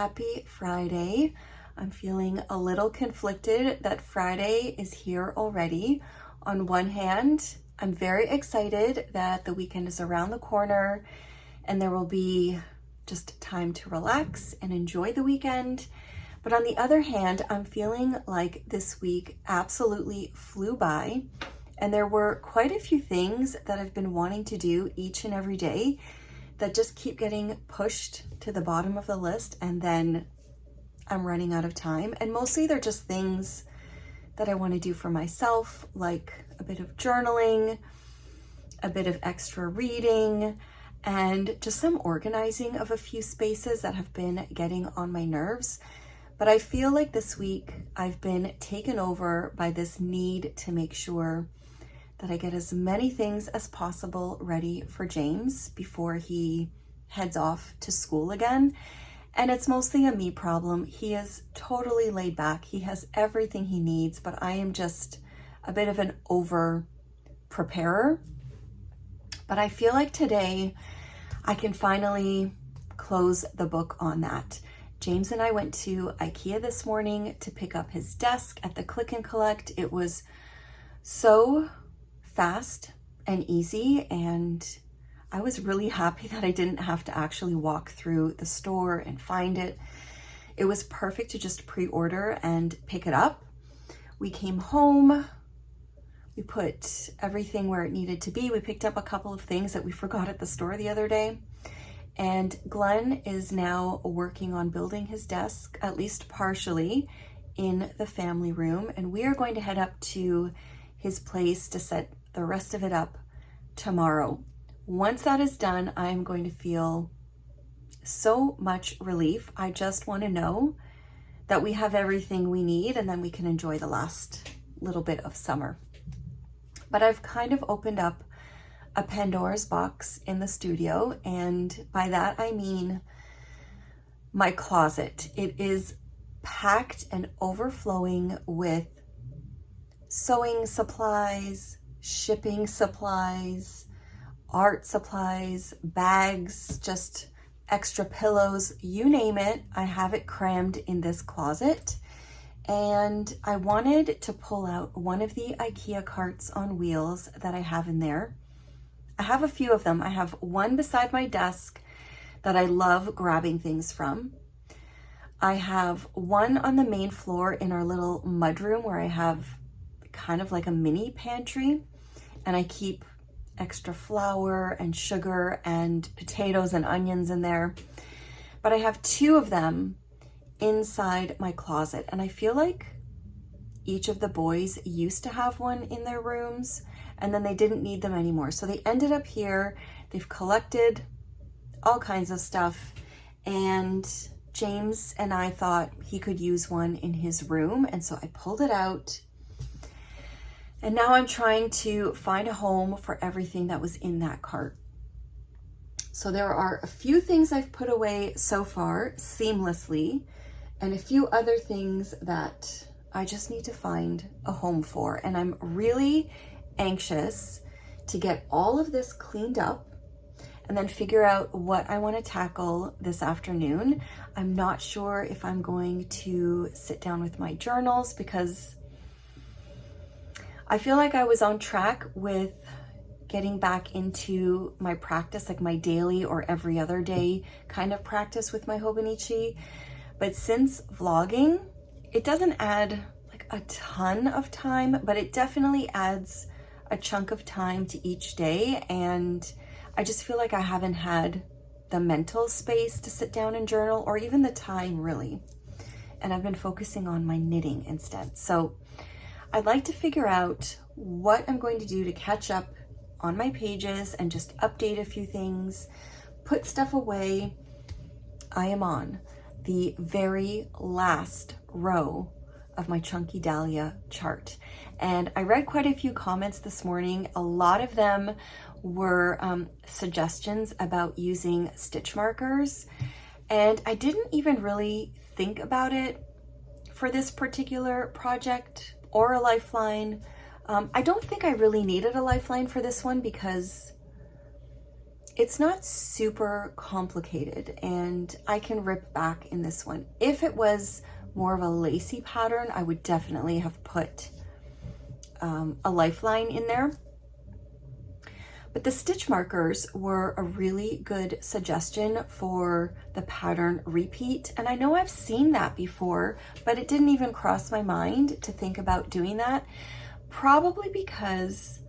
Happy Friday. I'm feeling a little conflicted that Friday is here already. On one hand, I'm very excited that the weekend is around the corner and there will be just time to relax and enjoy the weekend. But on the other hand, I'm feeling like this week absolutely flew by, and there were quite a few things that I've been wanting to do each and every day that just keep getting pushed to the bottom of the list, and then I'm running out of time. And mostly they're just things that I want to do for myself, like a bit of journaling, a bit of extra reading, and just some organizing of a few spaces that have been getting on my nerves. But I feel like this week I've been taken over by this need to make sure that I get as many things as possible ready for James before he heads off to school again. And it's mostly a me problem. He is totally laid back. He has everything he needs, but I am just a bit of an over preparer. But I feel like today I can finally close the book on that. James and I went to IKEA this morning to pick up his desk at the Click and Collect. It was so fast and easy, and I was really happy that I didn't have to actually walk through the store and find it. It was perfect to just pre-order and pick it up. We came home, we put everything where it needed to be. We picked up a couple of things that we forgot at the store the other day. And Glenn is now working on building his desk, at least partially, in the family room. And we are going to head up to his place to set the rest of it up tomorrow. Once that is done, I'm going to feel so much relief. I just want to know that we have everything we need, and then we can enjoy the last little bit of summer. But I've kind of opened up a Pandora's box in the studio, and by that I mean my closet. It is packed and overflowing with sewing supplies, shipping supplies, art supplies, bags, just extra pillows, you name it. I have it crammed in this closet. And I wanted to pull out one of the IKEA carts on wheels that I have in there. I have a few of them. I have one beside my desk that I love grabbing things from. I have one on the main floor in our little mudroom where I have kind of like a mini pantry, and I keep extra flour and sugar and potatoes and onions in there. But I have two of them inside my closet, and I feel like each of the boys used to have one in their rooms, and then they didn't need them anymore. So they ended up here. They've collected all kinds of stuff, and James and I thought he could use one in his room, and so I pulled it out. And now I'm trying to find a home for everything that was in that cart. So there are a few things I've put away so far seamlessly, and a few other things that I just need to find a home for. And I'm really anxious to get all of this cleaned up and then figure out what I want to tackle this afternoon. I'm not sure if I'm going to sit down with my journals, because I feel like I was on track with getting back into my practice, like my daily or every other day kind of practice with my Hobonichi. But since vlogging, it doesn't add like a ton of time, but it definitely adds a chunk of time to each day. And I just feel like I haven't had the mental space to sit down and journal, or even the time really. And I've been focusing on my knitting instead. So I'd like to figure out what I'm going to do to catch up on my pages and just update a few things, put stuff away. I am on the very last row of my Chunky Dahlia chart. And I read quite a few comments this morning. A lot of them were suggestions about using stitch markers. And I didn't even really think about it for this particular project or a lifeline. I don't think I really needed a lifeline for this one, because it's not super complicated, and I can rip back in this one. If it was more of a lacy pattern, I would definitely have put a lifeline in there. But the stitch markers were a really good suggestion for the pattern repeat. And I know I've seen that before, but it didn't even cross my mind to think about doing that. Probably because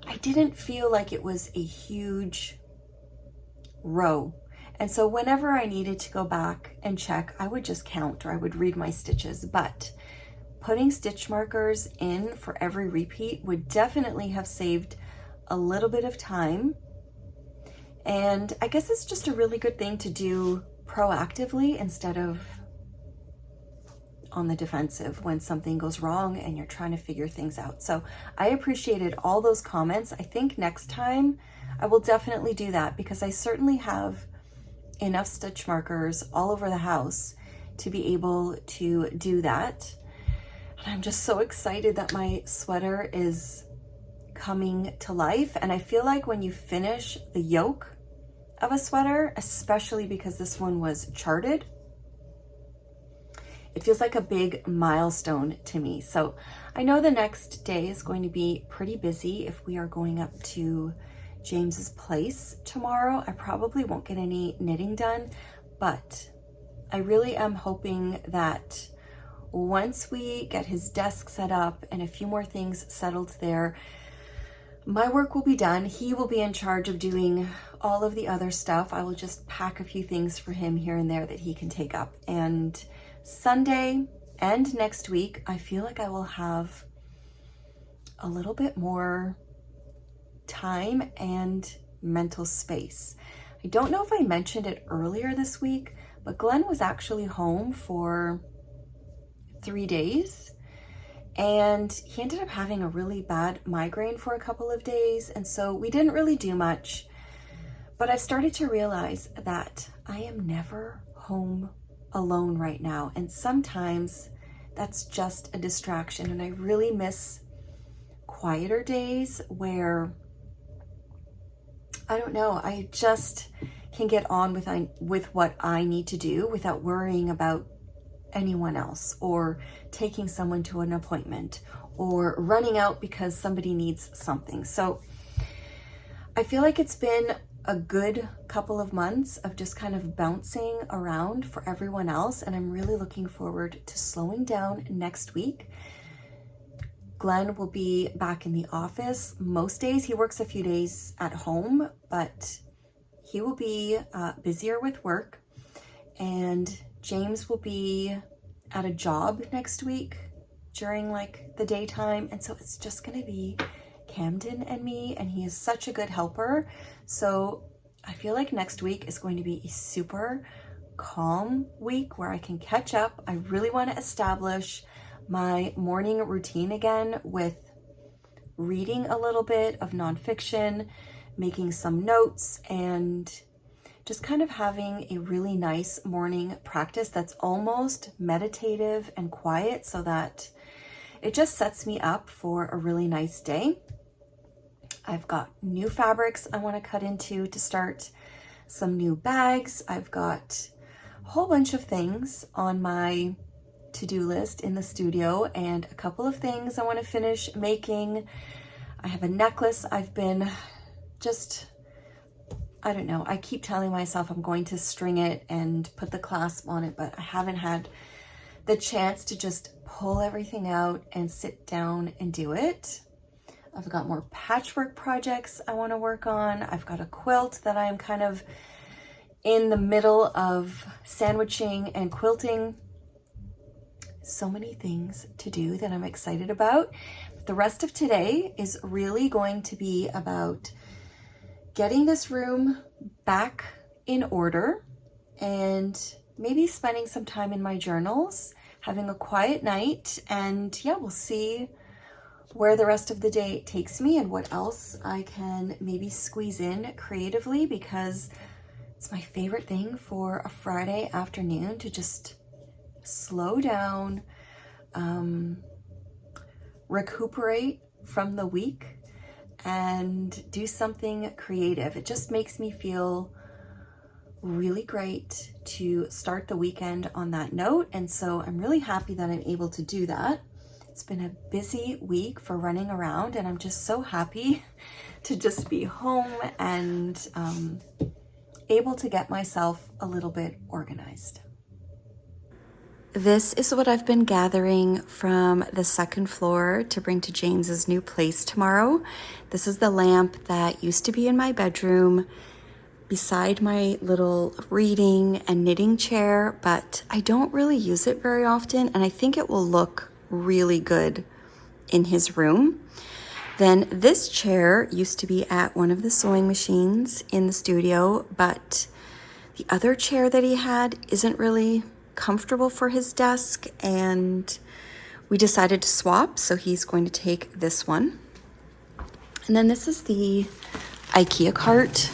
I didn't feel like it was a huge row. And so whenever I needed to go back and check, I would just count or I would read my stitches. But putting stitch markers in for every repeat would definitely have saved a little bit of time. And I guess it's just a really good thing to do proactively instead of on the defensive when something goes wrong and you're trying to figure things out. So I appreciated all those comments. I think next time I will definitely do that, because I certainly have enough stitch markers all over the house to be able to do that. And I'm just so excited that my sweater is coming to life. And I feel like when you finish the yoke of a sweater, especially because this one was charted, it feels like a big milestone to me. So I know the next day is going to be pretty busy if we are going up to James's place tomorrow. I probably won't get any knitting done, but I really am hoping that once we get his desk set up and a few more things settled there, my work will be done. He will be in charge of doing all of the other stuff. I will just pack a few things for him here and there that he can take up. And Sunday and next week, I feel like I will have a little bit more time and mental space. I don't know if I mentioned it earlier this week, but Glenn was actually home for 3 days. And he ended up having a really bad migraine for a couple of days. And so we didn't really do much. But I've started to realize that I am never home alone right now. And sometimes that's just a distraction. And I really miss quieter days where, I don't know, I just can get on with what I need to do without worrying about anyone else, or taking someone to an appointment, or running out because somebody needs something. So I feel like it's been a good couple of months of just kind of bouncing around for everyone else, and I'm really looking forward to slowing down next week. Glenn will be back in the office most days. He works a few days at home, but he will be busier with work, and James will be at a job next week during like the daytime. And so it's just going to be Camden and me, and he is such a good helper. So I feel like next week is going to be a super calm week where I can catch up. I really want to establish my morning routine again with reading a little bit of nonfiction, making some notes, and just kind of having a really nice morning practice that's almost meditative and quiet, so that it just sets me up for a really nice day. I've got new fabrics I want to cut into to start some new bags. I've got a whole bunch of things on my to-do list in the studio, and a couple of things I want to finish making. I have a necklace I've been just, I don't know, I keep telling myself I'm going to string it and put the clasp on it, but I haven't had the chance to just pull everything out and sit down and do it. I've got more patchwork projects I want to work on. I've got a quilt that I'm kind of in the middle of sandwiching and quilting. So many things to do that I'm excited about. The rest of today is really going to be about getting this room back in order, and maybe spending some time in my journals, having a quiet night, and yeah, we'll see where the rest of the day takes me and what else I can maybe squeeze in creatively, because it's my favorite thing for a Friday afternoon to just slow down, recuperate from the week, and do something creative. It just makes me feel really great to start the weekend on that note. And so I'm really happy that I'm able to do that. It's been a busy week for running around, and I'm just so happy to just be home and able to get myself a little bit organized. This is what I've been gathering from the second floor to bring to James's new place tomorrow. This is the lamp that used to be in my bedroom beside my little reading and knitting chair, but I don't really use it very often, and I think it will look really good in his room. Then this chair used to be at one of the sewing machines in the studio, but the other chair that he had isn't really comfortable for his desk, and we decided to swap, so he's going to take this one. And then this is the IKEA cart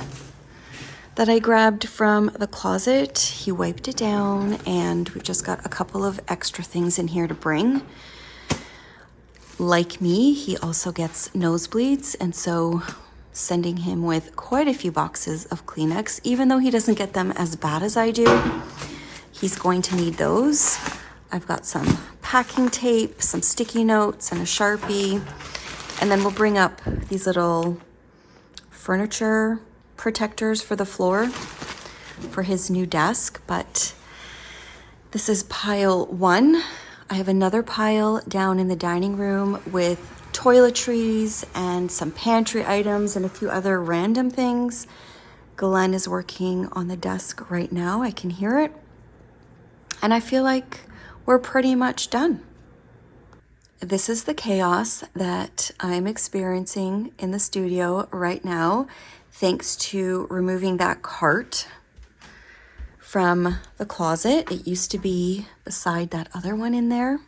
that I grabbed from the closet. He wiped it down, and we've just got a couple of extra things in here to bring. Like me, he also gets nosebleeds, and so sending him with quite a few boxes of Kleenex, even though he doesn't get them as bad as I do. He's going to need those. I've got some packing tape, some sticky notes, and a Sharpie. And then we'll bring up these little furniture protectors for the floor for his new desk. But this is pile 1. I have another pile down in the dining room with toiletries and some pantry items and a few other random things. Glenn is working on the desk right now. I can hear it. And I feel like we're pretty much done. This is the chaos that I'm experiencing in the studio right now, thanks to removing that cart from the closet. It used to be beside that other one in there.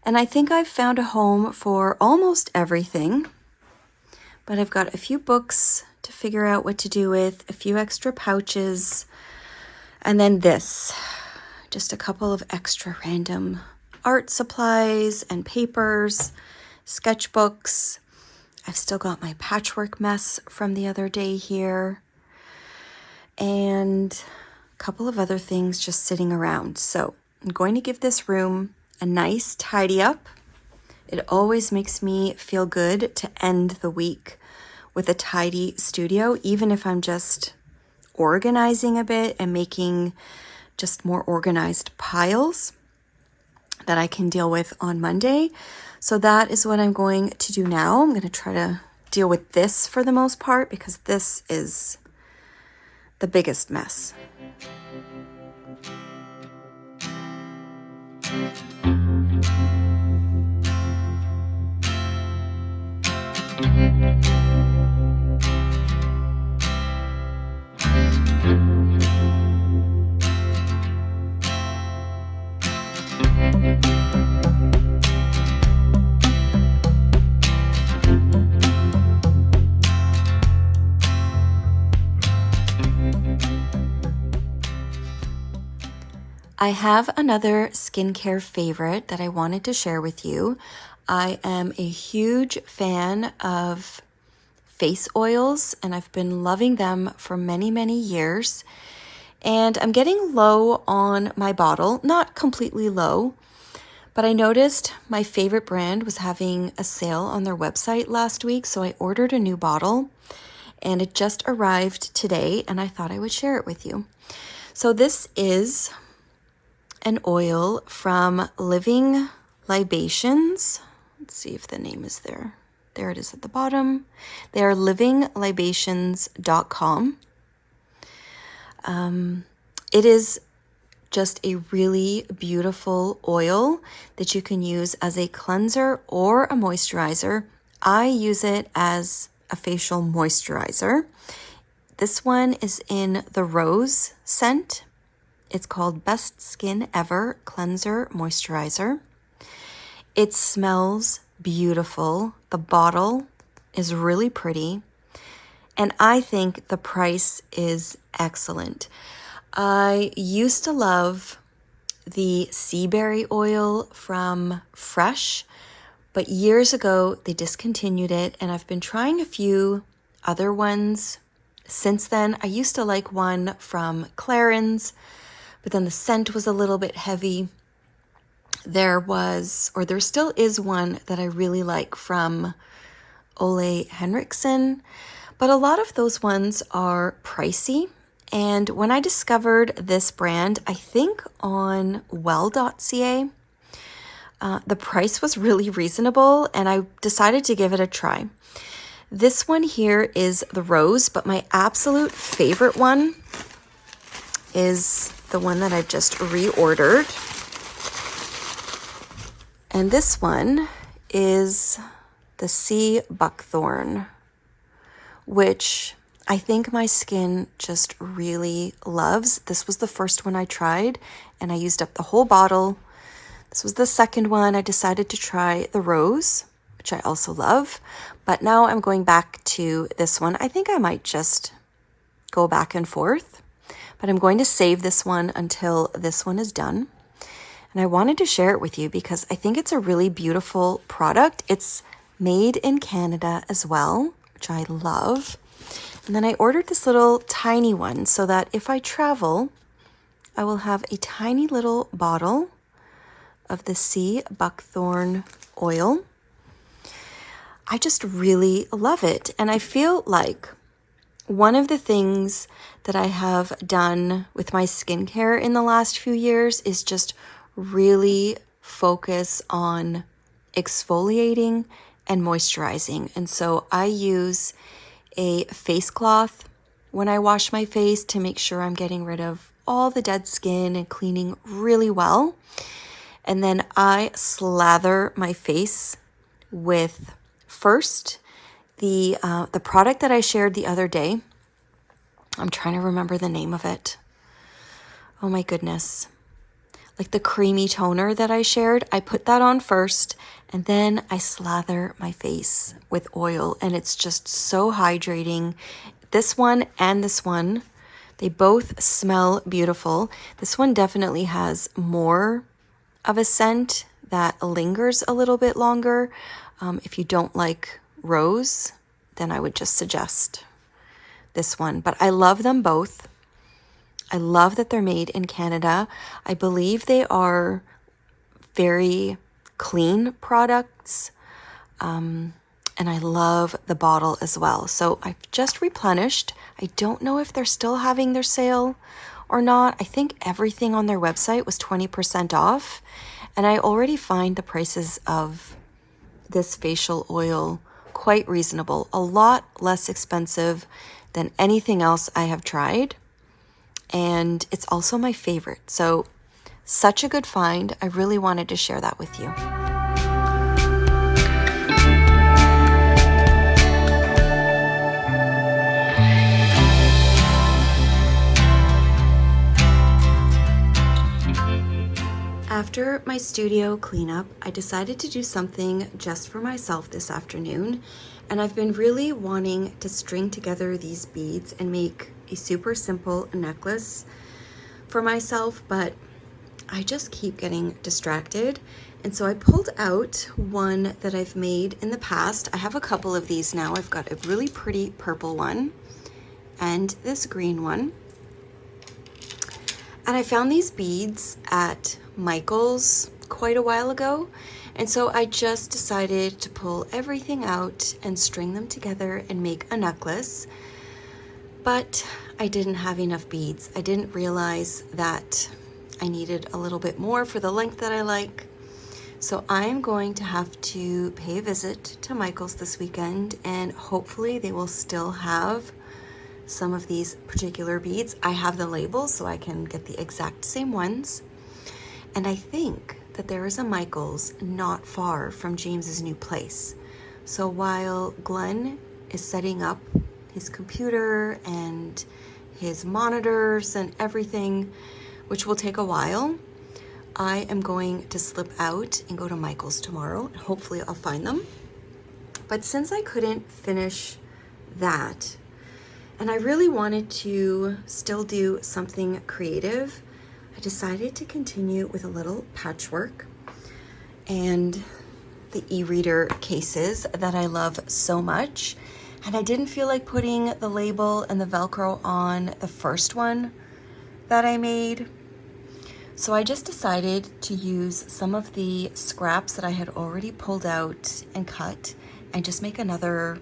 And I think I've found a home for almost everything, but I've got a few books to figure out what to do with, a few extra pouches, and then this. Just a couple of extra random art supplies and papers, sketchbooks. I've still got my patchwork mess from the other day here, and a couple of other things just sitting around. So I'm going to give this room a nice tidy up. It always makes me feel good to end the week with a tidy studio, even if I'm just organizing a bit and making just more organized piles that I can deal with on Monday. So that is what I'm going to do now. I'm going to try to deal with this for the most part, because this is the biggest mess. I have another skincare favorite that I wanted to share with you. I am a huge fan of face oils, and I've been loving them for many, many years. And I'm getting low on my bottle, not completely low, but I noticed my favorite brand was having a sale on their website last week, so I ordered a new bottle, and it just arrived today, and I thought I would share it with you. So this is an oil from Living Libations. Let's see if the name is there. There it is at the bottom. They are livinglibations.com. It is just a really beautiful oil that you can use as a cleanser or a moisturizer. I use it as a facial moisturizer. This one is in the rose scent. It's called Best Skin Ever Cleanser Moisturizer. It smells beautiful. The bottle is really pretty. And I think the price is excellent. I used to love the sea berry oil from Fresh, but years ago they discontinued it, and I've been trying a few other ones since then. I used to like one from Clarins, but then the scent was a little bit heavy. There still is one that I really like from Ole Henriksen, but a lot of those ones are pricey. And when I discovered this brand, I think on well.ca, the price was really reasonable, and I decided to give it a try. This one here is the rose, but my absolute favorite one is the one that I've just reordered. And this one is the sea buckthorn, which I think my skin just really loves. This was the first one I tried, and I used up the whole bottle. This was the second one. I decided to try the rose, which I also love, but now I'm going back to this one. I think I might just go back and forth, but I'm going to save this one until this one is done. And I wanted to share it with you because I think it's a really beautiful product. It's made in Canada as well, which I love. And then I ordered this little tiny one so that if I travel, I will have a tiny little bottle of the sea buckthorn oil. I just really love it. And I feel like one of the things that I have done with my skincare in the last few years is just really focus on exfoliating and moisturizing. And so I use a face cloth when I wash my face to make sure I'm getting rid of all the dead skin and cleaning really well. And then I slather my face with first the product that I shared the other day. I'm trying to remember the name of it. Oh my goodness. Like the creamy toner that I shared, I put that on first, and then I slather my face with oil, and it's just so hydrating. This one and this one, they both smell beautiful. This one definitely has more of a scent that lingers a little bit longer. If you don't like rose, then I would just suggest this one. But I love them both. I love that they're made in Canada. I believe they are very clean products. And I love the bottle as well. So I've just replenished. I don't know if they're still having their sale or not. I think everything on their website was 20% off. And I already find the prices of this facial oil quite reasonable. A lot less expensive than anything else I have tried. And it's also my favorite. So such a good find. I really wanted to share that with you. After my studio cleanup, I decided to do something just for myself this afternoon. And I've been really wanting to string together these beads and make a super simple necklace for myself, but I just keep getting distracted. And so I pulled out one that I've made in the past. I have a couple of these now. I've got a really pretty purple one and this green one. And I found these beads at Michael's quite a while ago. And so I just decided to pull everything out and string them together and make a necklace. But I didn't have enough beads. I didn't realize that I needed a little bit more for the length that I like. So I'm going to have to pay a visit to Michael's this weekend, and hopefully they will still have some of these particular beads. I have the labels so I can get the exact same ones. And I think that there is a Michael's not far from James's new place. So while Glenn is setting up his computer and his monitors and everything, which will take a while, I am going to slip out and go to Michael's tomorrow. Hopefully I'll find them. But since I couldn't finish that, and I really wanted to still do something creative, I decided to continue with a little patchwork. And the e-reader cases that I love so much. And I didn't feel like putting the label and the Velcro on the first one that I made. So I just decided to use some of the scraps that I had already pulled out and cut and just make another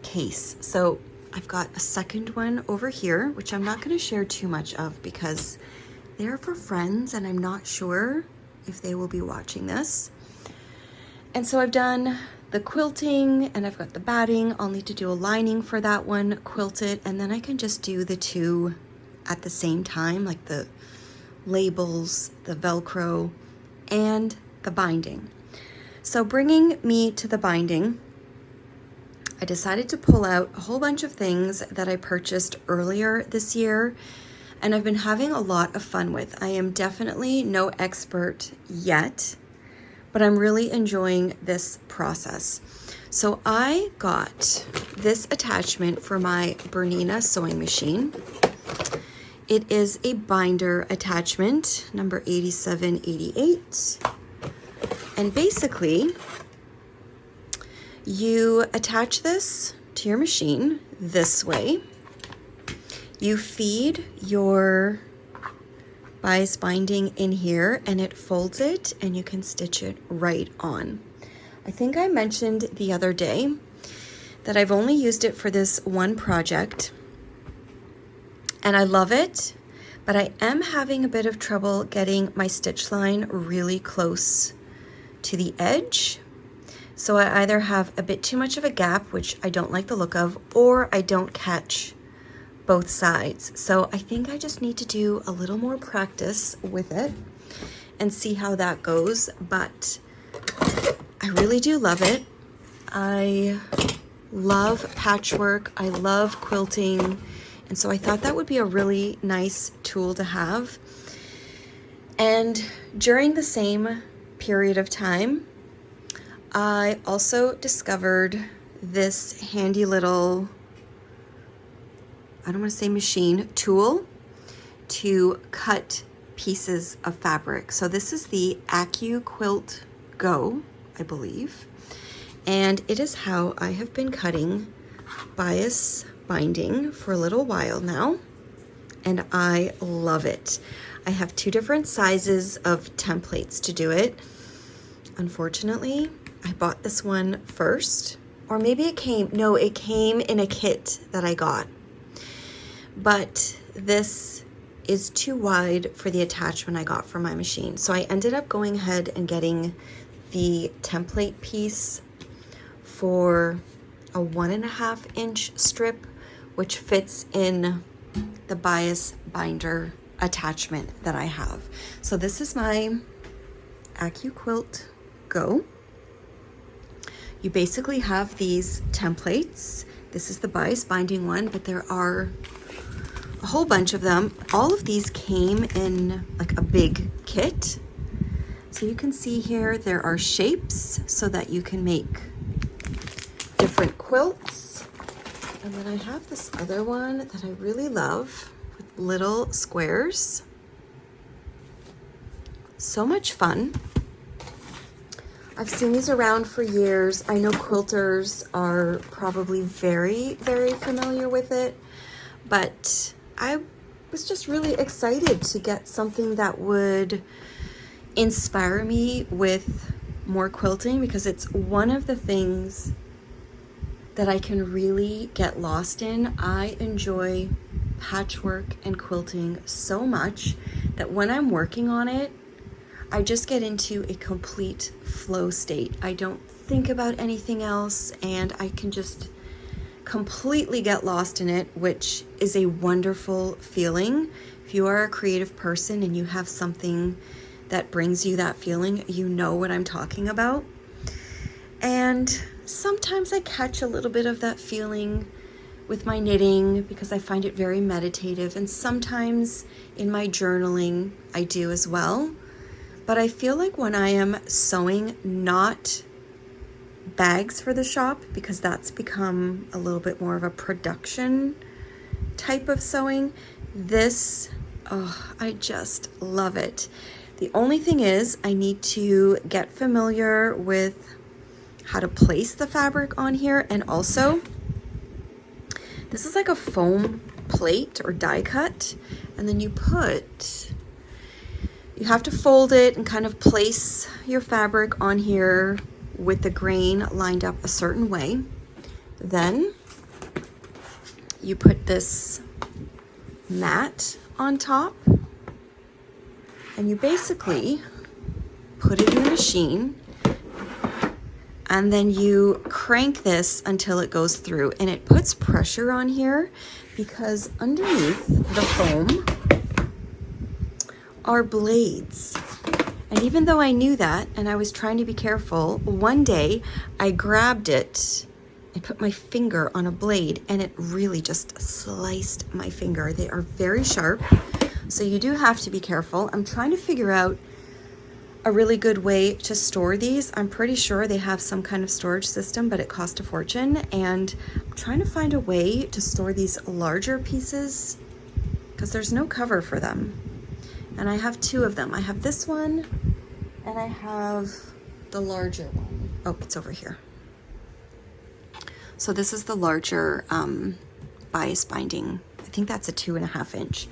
case. So I've got a second one over here, which I'm not going to share too much of because they're for friends and I'm not sure if they will be watching this. And so I've done the quilting and I've got the batting. I'll need to do a lining for that one, quilt it, and then I can just do the two at the same time, like the labels, the Velcro, and the binding. So bringing me to the binding, I decided to pull out a whole bunch of things that I purchased earlier this year and I've been having a lot of fun with. I am definitely no expert yet, but I'm really enjoying this process. So I got this attachment for my Bernina sewing machine. It is a binder attachment, number 8788. And basically, you attach this to your machine this way. You feed your bias binding in here and it folds it and you can stitch it right on. I think I mentioned the other day that I've only used it for this one project and I love it, but I am having a bit of trouble getting my stitch line really close to the edge. So I either have a bit too much of a gap, which I don't like the look of, or I don't catch both sides. So I think I just need to do a little more practice with it and see how that goes. But I really do love it. I love patchwork. I love quilting. And so I thought that would be a really nice tool to have. And during the same period of time, I also discovered this handy little, I don't want to say machine, tool to cut pieces of fabric. So this is the accuquilt Go, I believe. And it is how I have been cutting bias binding for a little while now. And I love it. I have two different sizes of templates to do it. Unfortunately, I bought this one first, or maybe it came in a kit that I got. But this is too wide for the attachment I got for my machine. So I ended up going ahead and getting the template piece for a 1.5 inch strip, which fits in the bias binder attachment that I have. So this is my accuquilt Go. You basically have these templates. This is the bias binding one, but there are a whole bunch of them. All of these came in like a big kit. So you can see here there are shapes so that you can make different quilts. And then I have this other one that I really love with little squares. So much fun. I've seen these around for years. I know quilters are probably very, very familiar with it, but I was just really excited to get something that would inspire me with more quilting, because it's one of the things that I can really get lost in. I enjoy patchwork and quilting so much that when I'm working on it, I just get into a complete flow state. I don't think about anything else and I can just completely get lost in it, which is a wonderful feeling. If you are a creative person and you have something that brings you that feeling, you know what I'm talking about. And sometimes I catch a little bit of that feeling with my knitting because I find it very meditative, and sometimes in my journaling I do as well. But I feel like when I am sewing, not bags for the shop, because that's become a little bit more of a production type of sewing, this, oh, I just love it. The only thing is I need to get familiar with how to place the fabric on here. And also, this is like a foam plate or die cut. And then you have to fold it and kind of place your fabric on here with the grain lined up a certain way. Then you put this mat on top and you basically put it in the machine, and then you crank this until it goes through, and it puts pressure on here because underneath the foam are blades. And even though I knew that and I was trying to be careful, one day I grabbed it and put my finger on a blade and it really just sliced my finger. They are very sharp, so you do have to be careful. I'm trying to figure out a really good way to store these. I'm pretty sure they have some kind of storage system, but it costs a fortune. And I'm trying to find a way to store these larger pieces because there's no cover for them. And I have two of them. I have this one and I have the larger one. Oh, it's over here. So this is the larger bias binding. I think that's a 2.5 inch.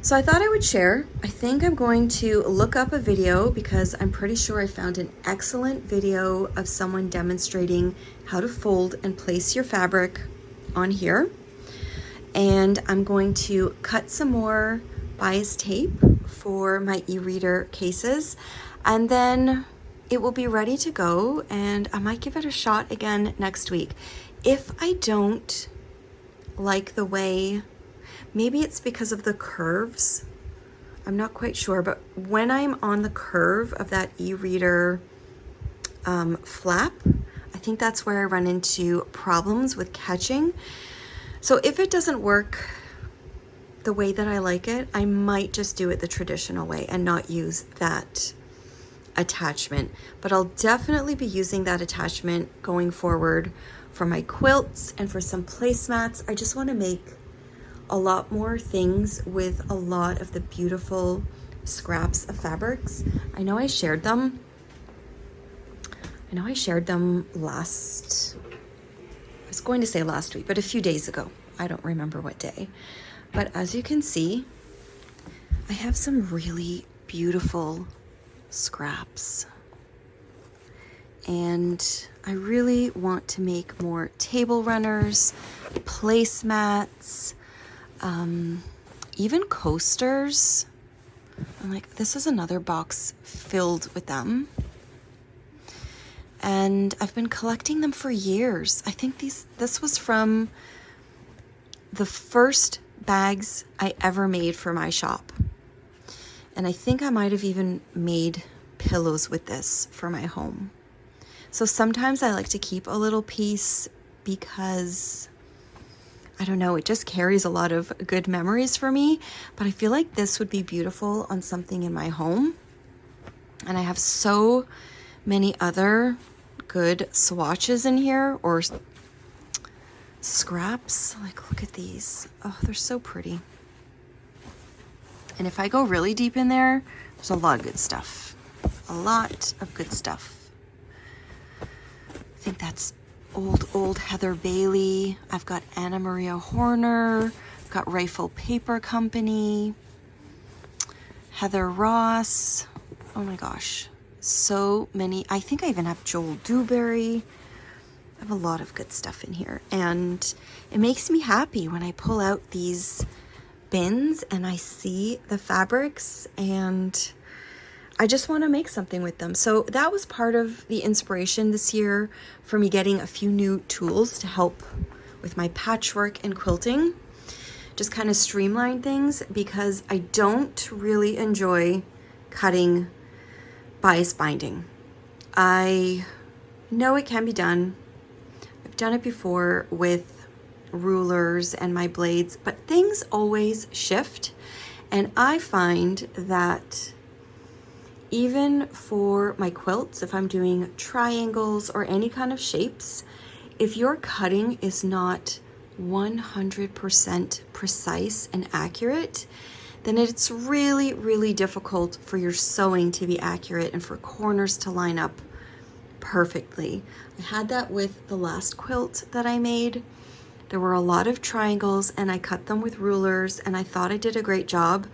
So I thought I would share. I think I'm going to look up a video because I'm pretty sure I found an excellent video of someone demonstrating how to fold and place your fabric on here. And I'm going to cut some more bias tape for my e-reader cases, and then it will be ready to go, and I might give it a shot again next week. If I don't like the way, maybe it's because of the curves, I'm not quite sure, but when I'm on the curve of that e-reader flap, I think that's where I run into problems with catching. So if it doesn't work the way that I like it, I might just do it the traditional way and not use that attachment. But I'll definitely be using that attachment going forward for my quilts and for some placemats. I just want to make a lot more things with a lot of the beautiful scraps of fabrics. I know I shared them last, I was going to say last week, but a few days ago. I don't remember what day. But as you can see, I have some really beautiful scraps. And I really want to make more table runners, placemats, even coasters. I'm like, this is another box filled with them. And I've been collecting them for years. I think this was from the first bags I ever made for my shop. And I think I might have even made pillows with this for my home. So sometimes I like to keep a little piece because, I don't know, it just carries a lot of good memories for me. But I feel like this would be beautiful on something in my home. And I have so many other good swatches in here, or scraps. Like, look at these. Oh, they're so pretty. And if I go really deep in there, there's a lot of good stuff. A lot of good stuff. I think that's old Heather Bailey. I've got Anna Maria Horner. I've got Rifle Paper Company. Heather Ross. Oh my gosh. So many. I think I even have Joel Dewberry. I have a lot of good stuff in here, and it makes me happy when I pull out these bins and I see the fabrics, and I just want to make something with them. So that was part of the inspiration this year for me getting a few new tools to help with my patchwork and quilting, just kind of streamline things, because I don't really enjoy cutting bias binding. I know it can be done. I've done it before with rulers and my blades, but things always shift. And I find that even for my quilts, if I'm doing triangles or any kind of shapes, if your cutting is not 100% precise and accurate, then it's really, really difficult for your sewing to be accurate and for corners to line up perfectly. I had that with the last quilt that I made. There were a lot of triangles and I cut them with rulers and I thought I did a great job,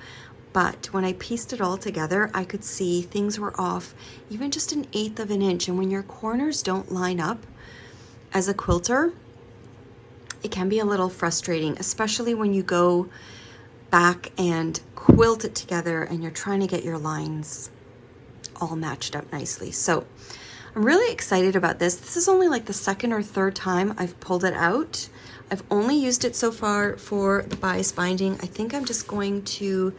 but when I pieced it all together, I could see things were off even just 1/8 of an inch. And when your corners don't line up as a quilter, it can be a little frustrating, especially when you go back and quilt it together and you're trying to get your lines all matched up nicely. So I'm really excited about this. This is only like the second or third time I've pulled it out. I've only used it so far for the bias binding. I think I'm just going to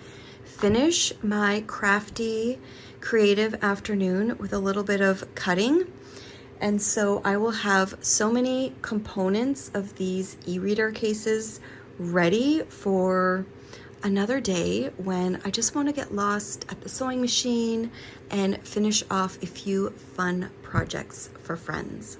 finish my crafty creative afternoon with a little bit of cutting. And so I will have so many components of these e-reader cases ready for another day when I just want to get lost at the sewing machine and finish off a few fun projects for friends.